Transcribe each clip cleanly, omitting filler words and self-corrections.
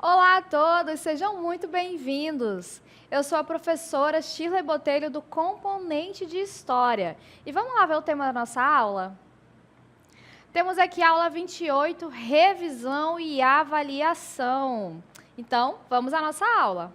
Olá a todos, sejam muito bem-vindos. Eu sou a professora Shirley Botelho do Componente de História. E vamos lá ver o tema da nossa aula? Temos aqui a aula 28, revisão e avaliação. Então, vamos à nossa aula.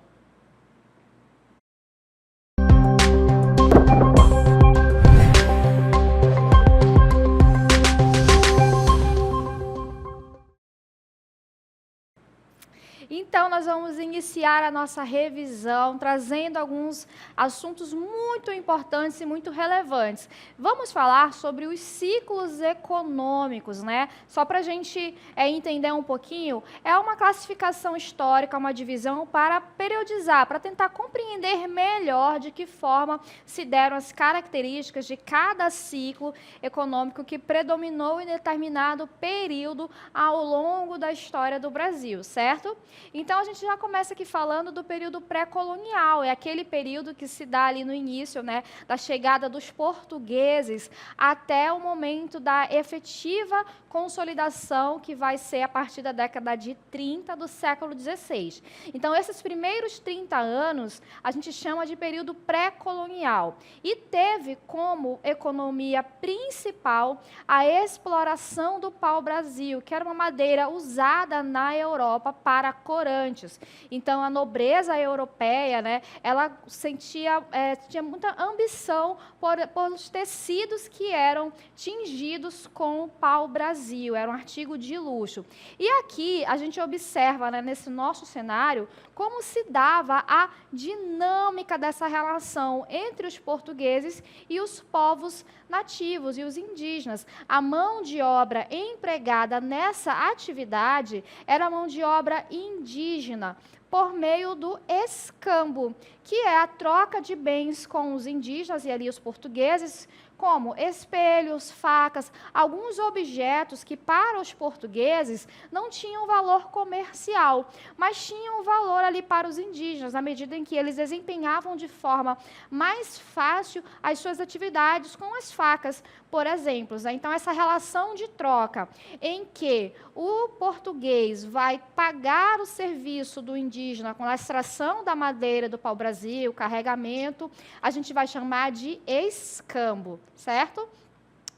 Então, nós vamos iniciar a nossa revisão, trazendo alguns assuntos muito importantes e muito relevantes. Vamos falar sobre os ciclos econômicos, né? Só para a gente entender um pouquinho, é uma classificação histórica, uma divisão para periodizar, para tentar compreender melhor de que forma se deram as características de cada ciclo econômico que predominou em determinado período ao longo da história do Brasil, certo? Então, a gente já começa aqui falando do período pré-colonial, é aquele período que se dá ali no início, né, da chegada dos portugueses até o momento da efetiva consolidação, que vai ser a partir da década de 30 do século XVI. Então, esses primeiros 30 anos, a gente chama de período pré-colonial. E teve como economia principal a exploração do pau-brasil, que era uma madeira usada na Europa para corantes. Então, a nobreza europeia, né, ela tinha muita ambição por os tecidos que eram tingidos com o pau-brasil, era um artigo de luxo. E aqui a gente observa, né, nesse nosso cenário, como se dava a dinâmica dessa relação entre os portugueses e os povos nativos e os indígenas. A mão de obra empregada nessa atividade era mão de obra indígena, por meio do escambo, que é a troca de bens com os indígenas e ali os portugueses, como espelhos, facas, alguns objetos que para os portugueses não tinham valor comercial, mas tinham valor ali para os indígenas, na medida em que eles desempenhavam de forma mais fácil as suas atividades com as facas, por exemplo. Então, essa relação de troca em que o português vai pagar o serviço do indígena com a extração da madeira do pau-brasil, carregamento, a gente vai chamar de escambo, certo?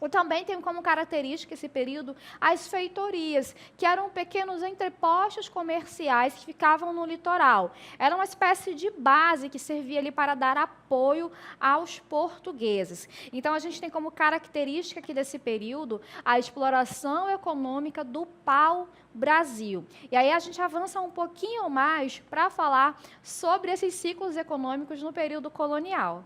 E também tem como característica esse período as feitorias, que eram pequenos entrepostos comerciais que ficavam no litoral. Era uma espécie de base que servia ali para dar apoio aos portugueses. Então, a gente tem como característica aqui desse período a exploração econômica do pau-brasil. E aí a gente avança um pouquinho mais para falar sobre esses ciclos econômicos no período colonial.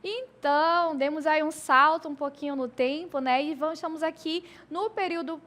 Então, demos aí um salto um pouquinho no tempo, né? E estamos aqui no período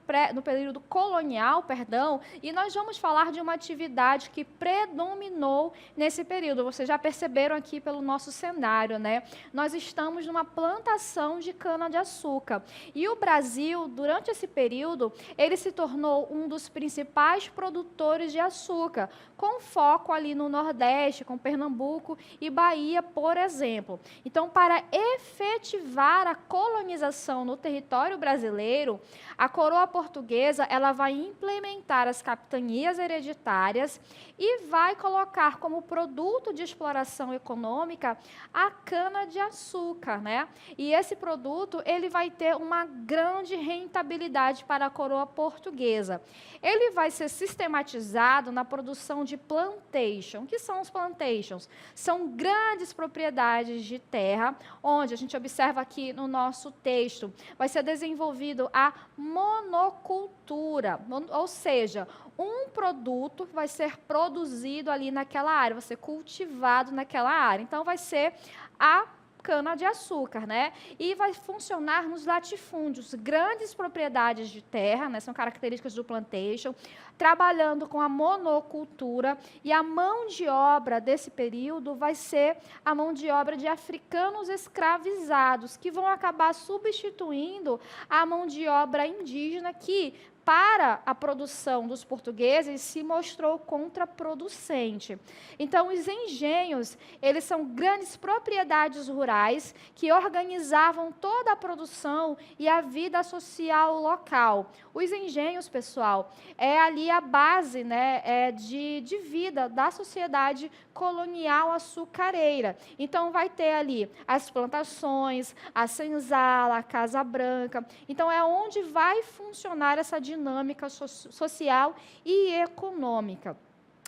colonial, perdão, e nós vamos falar de uma atividade que predominou nesse período. Vocês já perceberam aqui pelo nosso cenário, né? Nós estamos numa plantação de cana-de-açúcar. E o Brasil, durante esse período, ele se tornou um dos principais produtores de açúcar, com foco ali no Nordeste, com Pernambuco e Bahia, por exemplo. Então, para efetivar a colonização no território brasileiro, a coroa portuguesa ela vai implementar as capitanias hereditárias e vai colocar como produto de exploração econômica a cana-de-açúcar, né? E esse produto ele vai ter uma grande rentabilidade para a coroa portuguesa. Ele vai ser sistematizado na produção de plantation. O que são os plantations? São grandes propriedades de terra, onde a gente observa aqui no nosso texto, vai ser desenvolvido a monocultura, ou seja, um produto vai ser produzido ali naquela área, vai ser cultivado naquela área. Então, vai ser a cana-de-açúcar, né? E vai funcionar nos latifúndios, grandes propriedades de terra, né? São características do plantation, trabalhando com a monocultura, e a mão de obra desse período vai ser a mão de obra de africanos escravizados, que vão acabar substituindo a mão de obra indígena que para a produção dos portugueses se mostrou contraproducente. Então, os engenhos, eles são grandes propriedades rurais que organizavam toda a produção e a vida social local. Os engenhos, pessoal, é ali a base, né, de vida da sociedade colonial açucareira. Então, vai ter ali as plantações, a senzala, a Casa Branca. Então, é onde vai funcionar essa dinâmica social e econômica.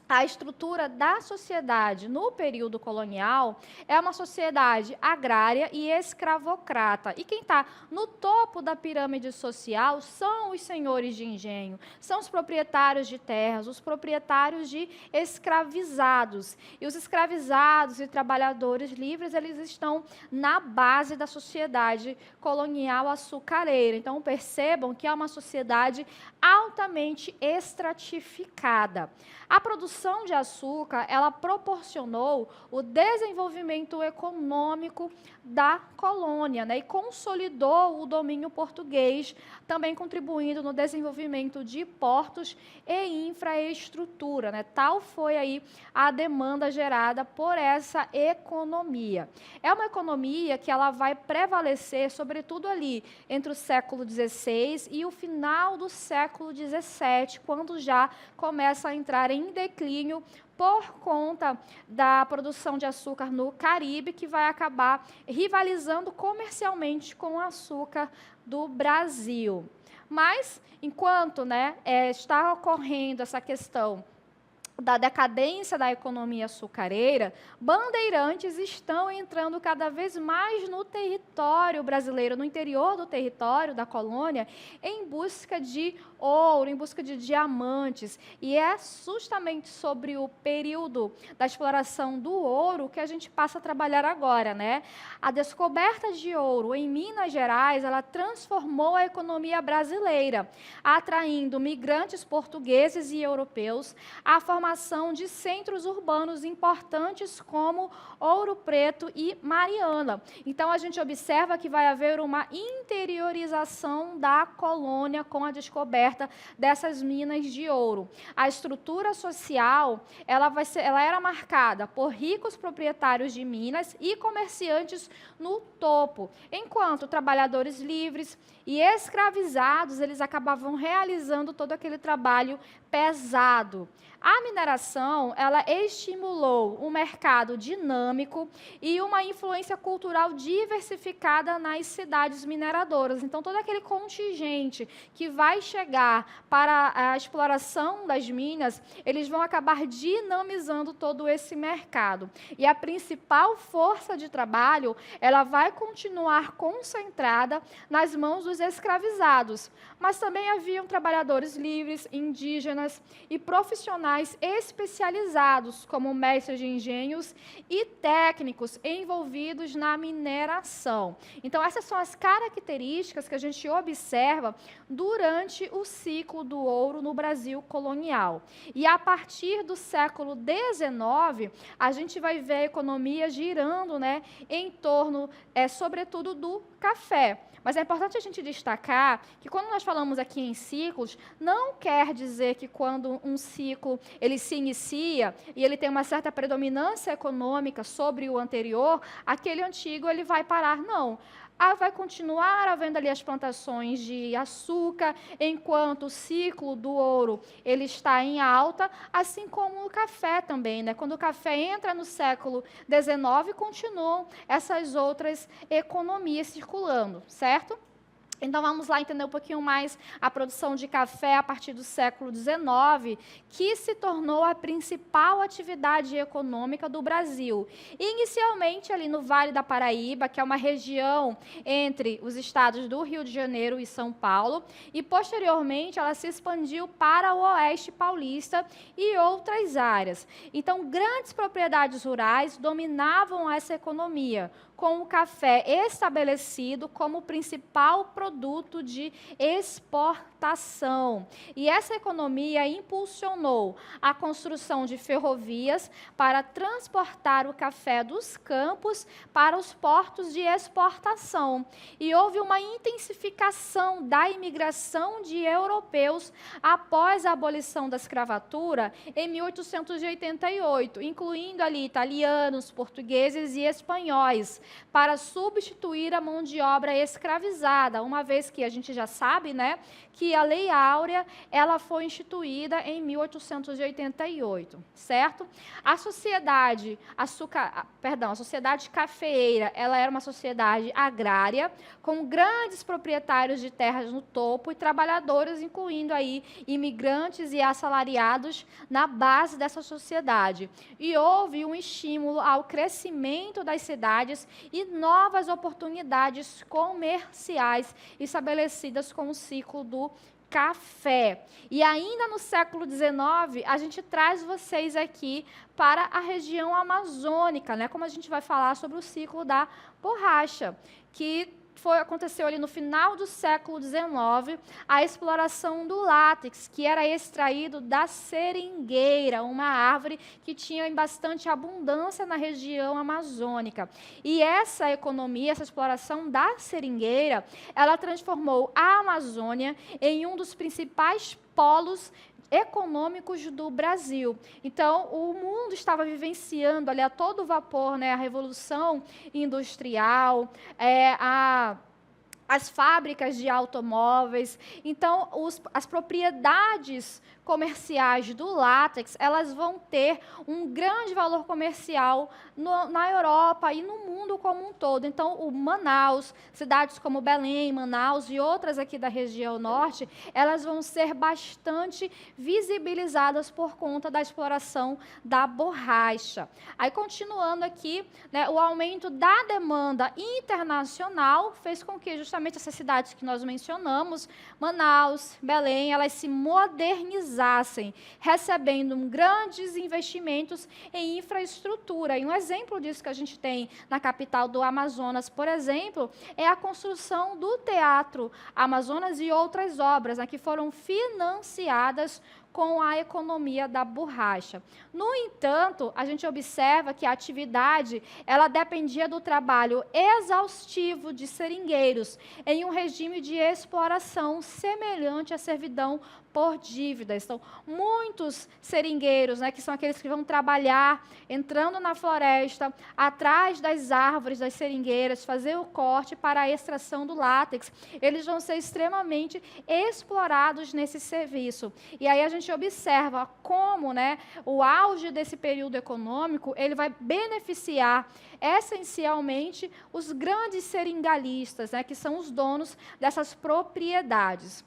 A estrutura da sociedade no período colonial é uma sociedade agrária e escravocrata. E quem está no topo da pirâmide social são os senhores de engenho, são os proprietários de terras, os proprietários de escravizados. E os escravizados e trabalhadores livres, eles estão na base da sociedade colonial açucareira. Então, percebam que é uma sociedade altamente estratificada. A produção de açúcar, ela proporcionou o desenvolvimento econômico da colônia, né, e consolidou o domínio português, também contribuindo no desenvolvimento de portos e infraestrutura, né? Tal foi aí a demanda gerada por essa economia. É uma economia que ela vai prevalecer, sobretudo ali, entre o século XVI e o final do século XVII, quando já começa a entrar em declínio por conta da produção de açúcar no Caribe, que vai acabar rivalizando comercialmente com o açúcar do Brasil. Mas, enquanto, né, está ocorrendo essa questão da decadência da economia açucareira, bandeirantes estão entrando cada vez mais no território brasileiro, no interior do território da colônia, em busca de ouro, em busca de diamantes. E é justamente sobre o período da exploração do ouro que a gente passa a trabalhar agora, né? A descoberta de ouro em Minas Gerais, ela transformou a economia brasileira, atraindo migrantes portugueses e europeus, a formação de centros urbanos importantes como Ouro Preto e Mariana. Então, a gente observa que vai haver uma interiorização da colônia com a descoberta dessas minas de ouro. A estrutura social, ela era marcada por ricos proprietários de minas e comerciantes no topo, enquanto trabalhadores livres e escravizados, eles acabavam realizando todo aquele trabalho pesado. A mineração, ela estimulou um mercado dinâmico e uma influência cultural diversificada nas cidades mineradoras. Então, todo aquele contingente que vai chegar para a exploração das minas, eles vão acabar dinamizando todo esse mercado. E a principal força de trabalho, ela vai continuar concentrada nas mãos dos escravizados. Mas também haviam trabalhadores livres, indígenas e profissionais especializados, como mestres de engenhos e técnicos envolvidos na mineração. Então, essas são as características que a gente observa durante o ciclo do ouro no Brasil colonial. E a partir do século XIX, a gente vai ver a economia girando, né, em torno, sobretudo, do café. Mas é importante a gente destacar que quando nós falamos aqui em ciclos, não quer dizer que quando um ciclo ele se inicia e ele tem uma certa predominância econômica sobre o anterior, aquele antigo ele vai parar, não. Vai continuar havendo ali as plantações de açúcar, enquanto o ciclo do ouro ele está em alta, assim como o café também, né? Quando o café entra no século XIX, continuam essas outras economias circulando, certo? Então, vamos lá entender um pouquinho mais a produção de café a partir do século XIX, que se tornou a principal atividade econômica do Brasil. Inicialmente, ali no Vale da Paraíba, que é uma região entre os estados do Rio de Janeiro e São Paulo, e, posteriormente, ela se expandiu para o oeste paulista e outras áreas. Então, grandes propriedades rurais dominavam essa economia, com o café estabelecido como principal produto de exportação. E essa economia impulsionou a construção de ferrovias para transportar o café dos campos para os portos de exportação. E houve uma intensificação da imigração de europeus após a abolição da escravatura em 1888, incluindo ali italianos, portugueses e espanhóis, para substituir a mão de obra escravizada, uma vez que a gente já sabe, né, que a Lei Áurea ela foi instituída em 1888, certo? A sociedade a sociedade cafeeira, ela era uma sociedade agrária com grandes proprietários de terras no topo e trabalhadores, incluindo aí imigrantes e assalariados na base dessa sociedade. E houve um estímulo ao crescimento das cidades e novas oportunidades comerciais estabelecidas com o ciclo do café. E ainda no século XIX, a gente traz vocês aqui para a região amazônica, né? Como a gente vai falar sobre o ciclo da borracha, que aconteceu ali no final do século XIX, a exploração do látex, que era extraído da seringueira, uma árvore que tinha em bastante abundância na região amazônica. E essa economia, essa exploração da seringueira, ela transformou a Amazônia em um dos principais polos econômicos do Brasil. Então, o mundo estava vivenciando ali a todo vapor, né, a revolução industrial, as fábricas de automóveis. Então, as propriedades comerciais do látex, elas vão ter um grande valor comercial na Europa e no mundo como um todo. Então, o Manaus, cidades como Belém, Manaus e outras aqui da região norte, elas vão ser bastante visibilizadas por conta da exploração da borracha. Aí, continuando aqui, né, o aumento da demanda internacional fez com que justamente essas cidades que nós mencionamos, Manaus, Belém, elas se modernizassem, recebendo grandes investimentos em infraestrutura. E um exemplo disso que a gente tem na capital do Amazonas, por exemplo, é a construção do Teatro Amazonas e outras obras, né, que foram financiadas com a economia da borracha. No entanto, a gente observa que a atividade ela dependia do trabalho exaustivo de seringueiros em um regime de exploração semelhante à servidão por dívidas. Então, muitos seringueiros, né, que são aqueles que vão trabalhar entrando na floresta, atrás das árvores, das seringueiras, fazer o corte para a extração do látex, eles vão ser extremamente explorados nesse serviço. E aí a gente observa como, né, o auge desse período econômico ele vai beneficiar essencialmente os grandes seringalistas, né, que são os donos dessas propriedades.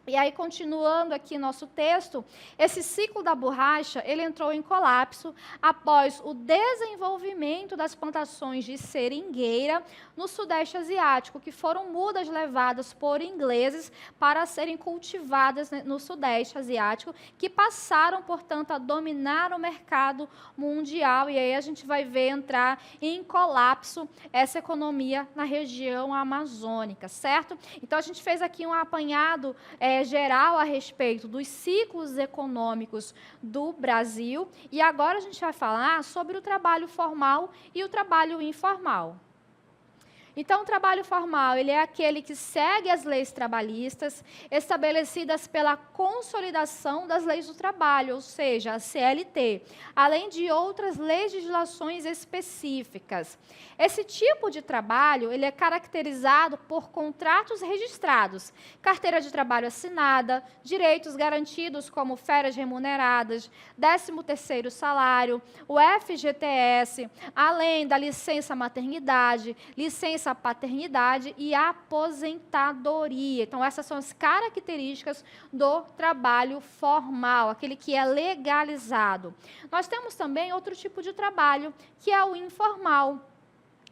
E aí, continuando aqui nosso texto, esse ciclo da borracha, ele entrou em colapso após o desenvolvimento das plantações de seringueira no Sudeste Asiático, que foram mudas levadas por ingleses para serem cultivadas no Sudeste Asiático, que passaram, portanto, a dominar o mercado mundial. E aí a gente vai ver entrar em colapso essa economia na região amazônica, certo? Então, a gente fez aqui um apanhado geral a respeito dos ciclos econômicos do Brasil. E agora a gente vai falar sobre o trabalho formal e o trabalho informal. Então, o trabalho formal ele é aquele que segue as leis trabalhistas estabelecidas pela consolidação das leis do trabalho, ou seja, a CLT, além de outras legislações específicas. Esse tipo de trabalho ele é caracterizado por contratos registrados, carteira de trabalho assinada, direitos garantidos como férias remuneradas, 13º salário, o FGTS, além da licença maternidade, licença paternidade e aposentadoria. Então, essas são as características do trabalho formal, aquele que é legalizado. Nós temos também outro tipo de trabalho, que é o informal.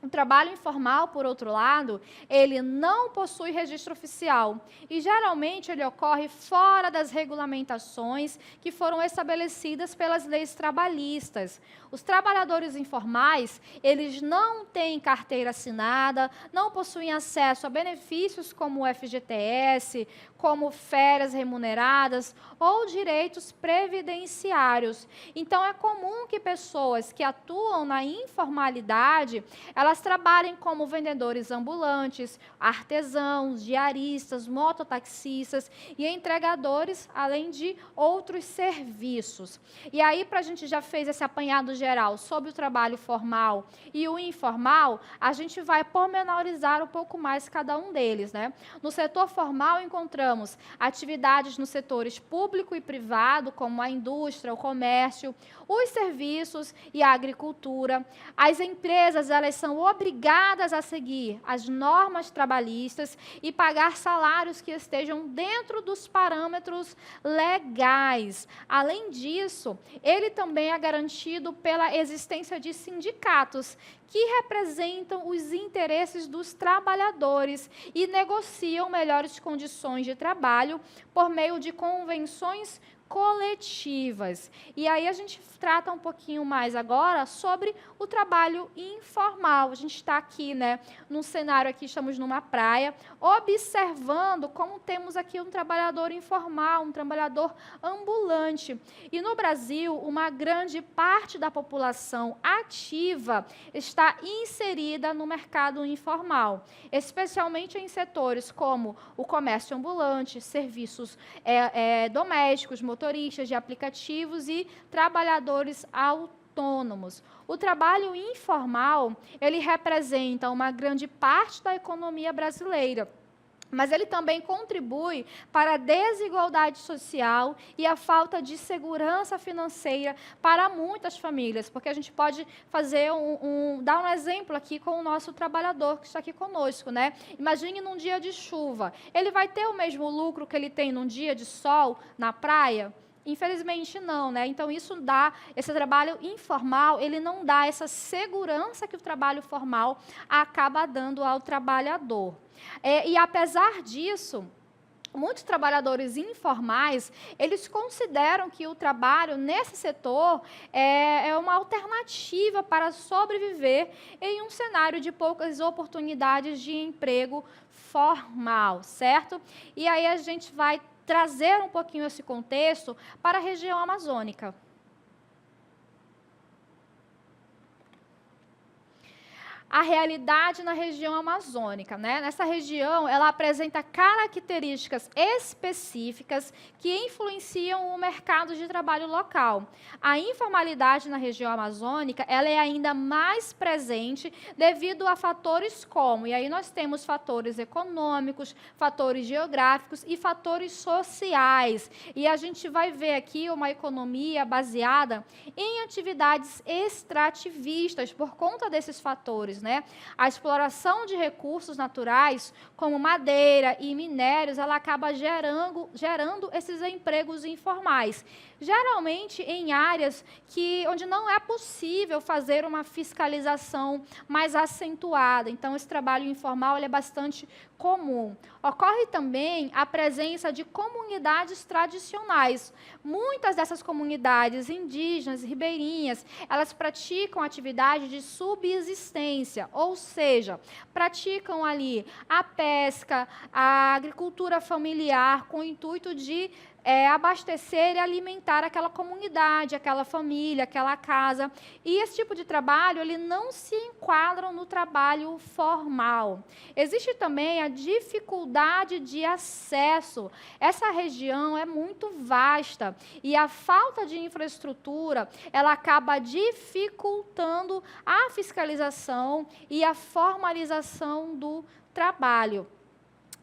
O trabalho informal, por outro lado, ele não possui registro oficial e, geralmente, ele ocorre fora das regulamentações que foram estabelecidas pelas leis trabalhistas. Os trabalhadores informais, eles não têm carteira assinada, não possuem acesso a benefícios como o FGTS, como férias remuneradas ou direitos previdenciários. Então, é comum que pessoas que atuam na informalidade, elas trabalhem como vendedores ambulantes, artesãos, diaristas, mototaxistas e entregadores, além de outros serviços. E aí, a gente já fez esse apanhado geral sobre o trabalho formal e o informal, a gente vai pormenorizar um pouco mais cada um deles, né? No setor formal, encontramos atividades nos setores público e privado, como a indústria, o comércio, os serviços e a agricultura. As empresas, elas são obrigadas a seguir as normas trabalhistas e pagar salários que estejam dentro dos parâmetros legais. Além disso, ele também é garantido pela existência de sindicatos, que representam os interesses dos trabalhadores e negociam melhores condições de trabalho por meio de convenções coletivas. E aí a gente trata um pouquinho mais agora sobre o trabalho informal. A gente está aqui, né, num cenário aqui, estamos numa praia, observando como temos aqui um trabalhador informal, um trabalhador ambulante. E no Brasil, uma grande parte da população ativa está inserida no mercado informal, especialmente em setores como o comércio ambulante, serviços domésticos, motoristas de aplicativos e trabalhadores autônomos. O trabalho informal, ele representa uma grande parte da economia brasileira, mas ele também contribui para a desigualdade social e a falta de segurança financeira para muitas famílias, porque a gente pode fazer dar um exemplo aqui com o nosso trabalhador que está aqui conosco, né? Imagine num dia de chuva, ele vai ter o mesmo lucro que ele tem num dia de sol na praia? Infelizmente não, né? Então isso dá, esse trabalho informal, ele não dá essa segurança que o trabalho formal acaba dando ao trabalhador. E apesar disso, muitos trabalhadores informais, eles consideram que o trabalho nesse setor é uma alternativa para sobreviver em um cenário de poucas oportunidades de emprego formal, certo? E aí a gente vai trazer um pouquinho esse contexto para a região amazônica. A realidade na região amazônica, né? Nessa região, ela apresenta características específicas que influenciam o mercado de trabalho local. A informalidade na região amazônica, ela é ainda mais presente devido a fatores como, e aí nós temos fatores econômicos, fatores geográficos e fatores sociais. E a gente vai ver aqui uma economia baseada em atividades extrativistas por conta desses fatores, né? A exploração de recursos naturais, como madeira e minérios, ela acaba gerando esses empregos informais, geralmente em áreas onde não é possível fazer uma fiscalização mais acentuada. Então, esse trabalho informal ele é bastante comum. Ocorre também a presença de comunidades tradicionais. Muitas dessas comunidades indígenas, ribeirinhas, elas praticam atividade de subsistência, ou seja, praticam ali a pesca, a agricultura familiar, com o intuito de abastecer e alimentar aquela comunidade, aquela família, aquela casa. E esse tipo de trabalho, ele não se enquadra no trabalho formal. Existe também a dificuldade de acesso. Essa região é muito vasta e a falta de infraestrutura, ela acaba dificultando a fiscalização e a formalização do trabalho.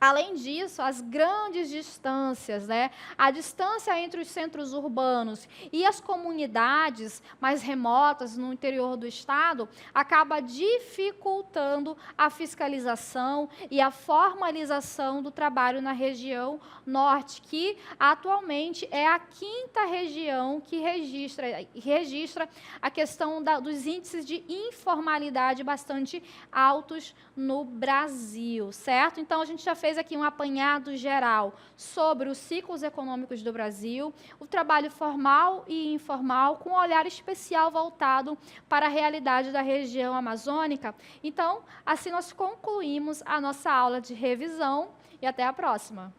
Além disso, as grandes distâncias, né? A distância entre os centros urbanos e as comunidades mais remotas no interior do estado acaba dificultando a fiscalização e a formalização do trabalho na região norte, que atualmente é a quinta região que registra a questão dos índices de informalidade bastante altos no Brasil, certo? Então, a gente já fez aqui um apanhado geral sobre os ciclos econômicos do Brasil, o trabalho formal e informal, com um olhar especial voltado para a realidade da região amazônica. Então, assim nós concluímos a nossa aula de revisão e até a próxima.